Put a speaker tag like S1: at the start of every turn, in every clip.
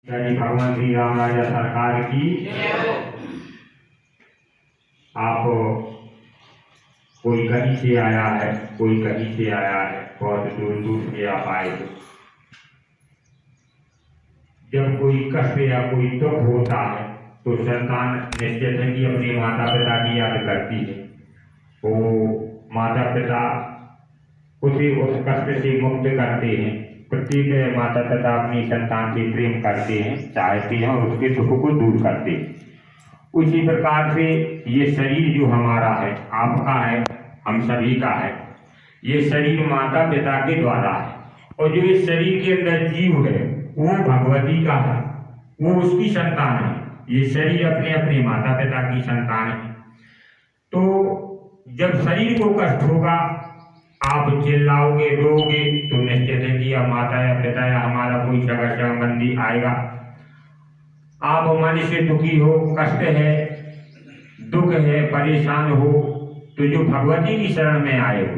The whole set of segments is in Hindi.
S1: श्री भगवान श्री राम राजा सरकार की। आप कोई कहीं से आया है, कोई कहीं से आया है, बहुत दूर दूर से आप आए हो। जब कोई कष्ट या कोई दुख होता है तो संतान निश्चित है कि अपने माता पिता की याद करती है। वो माता पिता उसे उस कष्ट से मुक्त करते हैं। प्रत्येक माता पिता अपनी संतान से प्रेम करते हैं, चाहते हैं और उसके दुख को दूर करते हैं। उसी प्रकार से ये शरीर जो हमारा है, आपका है, हम सभी का है, ये शरीर माता पिता के द्वारा है। और जो इस शरीर के अंदर जीव है वो भगवती का है, वो उसकी संतान है। ये शरीर अपने अपने माता पिता की संतान है। तो जब शरीर को कष्ट होगा, आप चिल्लाओगे, रोगे, तो निश्चित है कि अब माता या पिता या हमारा कोई सगा संबंधी आएगा। आप मन से दुखी हो, कष्ट है, दुख है, परेशान हो, तो जो भगवती की शरण में आए हो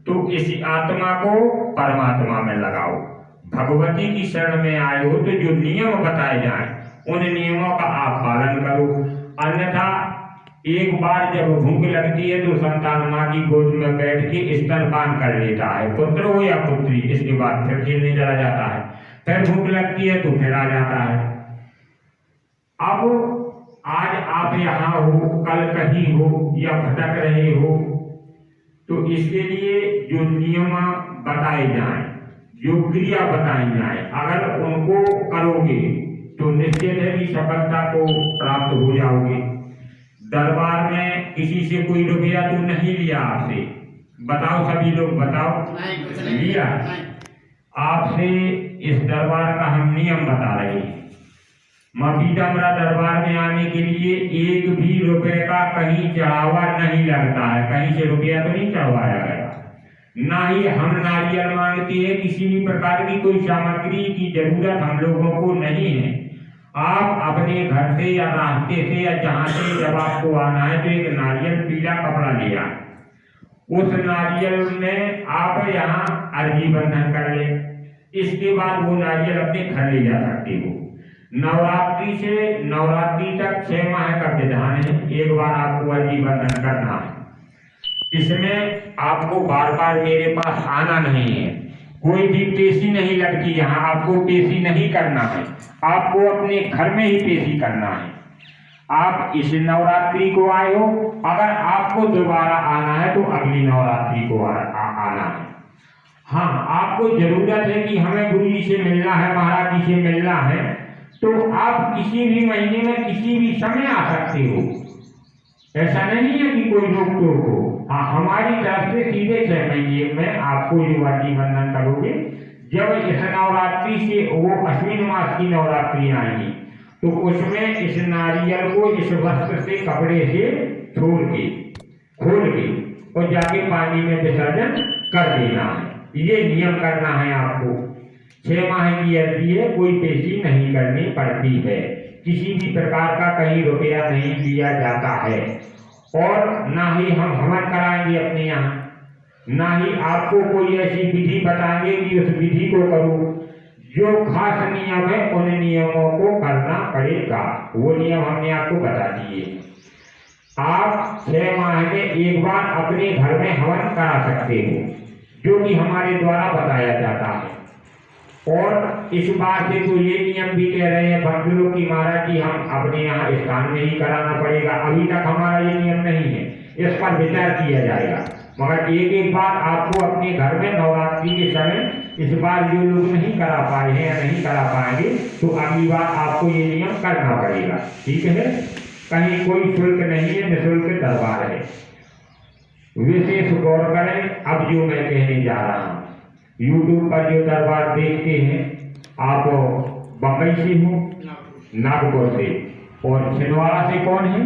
S1: तो इस आत्मा को परमात्मा में लगाओ। भगवती की शरण में आए हो तो जो नियम बताए जाएं उन नियमों का आप पालन करो। अन्यथा एक बार जब भूख लगती है तो संतान माँ की गोद में बैठ के स्तनपान कर लेता है, पुत्र हो या पुत्री। इसके बाद फिर खेलने चला जाता है, फिर भूख लगती है तो फिर आ जाता है। अब आज आप यहाँ हो, कल कहीं हो या भटक रहे हो, तो इसके लिए जो नियम बताए जाएं, जो क्रिया बताई जाए, अगर उनको करोगे तो निश्चित है कि सफलता को प्राप्त हो जाओगे। दरबार में किसी से कोई रुपया तो नहीं लिया आपसे? बताओ, सभी लोग बताओ, लिया? आपसे इस दरबार का हम नियम बता रहे हैं। माँ पीताम्बरा दरबार में आने के लिए एक भी रुपए का कहीं चढ़ावा नहीं लगता है। कहीं से रुपया तो नहीं चढ़वाया गया, ना ही हम नारियल मांगते हैं। किसी भी प्रकार की कोई सामग्री की जरूरत हम लोगों को नहीं है। आप अपने घर से या रास्ते से या जहाँ से जब आपको आना है तो एक नारियल पीला कपड़ा ले आए। उस नारियल में आप यहाँ अर्जी बंधन कर ले। इसके बाद वो नारियल अपने घर ले जा सकते हो। नवरात्रि से नवरात्रि तक 6 माह का विधान है। एक बार आपको अर्जी बंधन करना है। इसमें आपको बार बार मेरे पास आना नहीं है। कोई भी पेशी नहीं लगती यहाँ, आपको पेशी नहीं करना है। आपको अपने घर में ही पेशी करना है। आप इस नवरात्रि को आए हो, अगर आपको दोबारा आना है तो अगली नवरात्रि को आना है। हाँ, आपको जरूरत है कि हमें गुरु जी से मिलना है, महाराज जी से मिलना है, तो आप किसी भी महीने में किसी भी समय आ सकते हो। ऐसा नहीं है कि कोई रोक टोक हो। हाँ, हमारी तरफ से सीधे 6 महीने में आपको जो अर्जी बंधन करोगे, जब इस नवरात्रि से वो अश्विन मास की नवरात्रि आएगी तो उसमें इस नारियल को इस वस्त्र से, कपड़े से छोड़ के, खोल के और जाके पानी में विसर्जन कर देना है। ये नियम करना है आपको। 6 माह की अर्जी है, कोई पेशी नहीं करनी पड़ती है। किसी भी प्रकार का कहीं रुपया नहीं दिया जाता है और ना ही हम हवन कराएंगे अपने यहाँ, ना ही आपको कोई ऐसी विधि बताएंगे कि उस विधि को करो। जो खास नियम है उन नियमों को करना पड़ेगा। वो नियम हमने आपको बता दिए। आप 6 माह में एक बार अपने घर में हवन करा सकते हो, जो कि हमारे द्वारा बताया जाता है। और इस बार से तो ये नियम भी कह रहे हैं भक्तों की महाराज जी, हम अपने यहाँ स्थान में ही कराना पड़ेगा। अभी तक हमारा ये नियम नहीं है, इस पर विचार किया जाएगा। मगर एक बार आपको अपने घर में नवरात्रि के समय, इस बार जो लोग नहीं करा पाए हैं या नहीं करा पाएंगे, तो अगली बार आपको ये नियम करना पड़ेगा। ठीक है? कहीं कोई शुल्क नहीं है, निःशुल्क दरबार है। विशेष गौर करें। अब जो मैं कहने जा रहा हूँ, यूट्यूब पर जो दरबार देखते हैं, आप बम्बई से हो, नागपुर से, और छिंदवाड़ा से कौन है?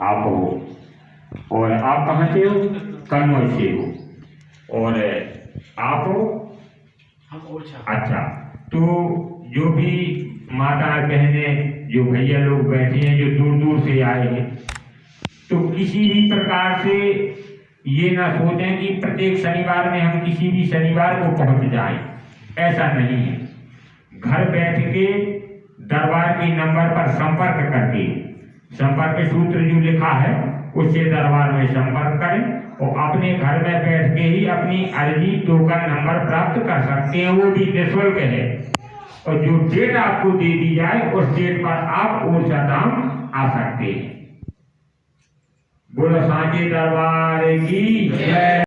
S1: आप हो। और आप कहाँ से हो? कन्नौज से हो। और आप हो? अच्छा, तो जो भी माता बहने, जो भैया लोग बैठे हैं, जो दूर दूर से आए हैं, तो किसी भी प्रकार से ये ना सोचें कि प्रत्येक शनिवार में हम किसी भी शनिवार को पहुंच जाएं। ऐसा नहीं है। घर बैठ के दरबार के नंबर पर संपर्क करके, संपर्क सूत्र जो लिखा है उससे दरबार में संपर्क करें और अपने घर में बैठ के ही अपनी अर्जी टोकन नंबर प्राप्त कर सकते हैं, वो भी निःशुल्क है। और जो डेट आपको दे दी जाए उस डेट पर आप ओरछा धाम आ सकते हैं। बोलो सांची दरबार की जय।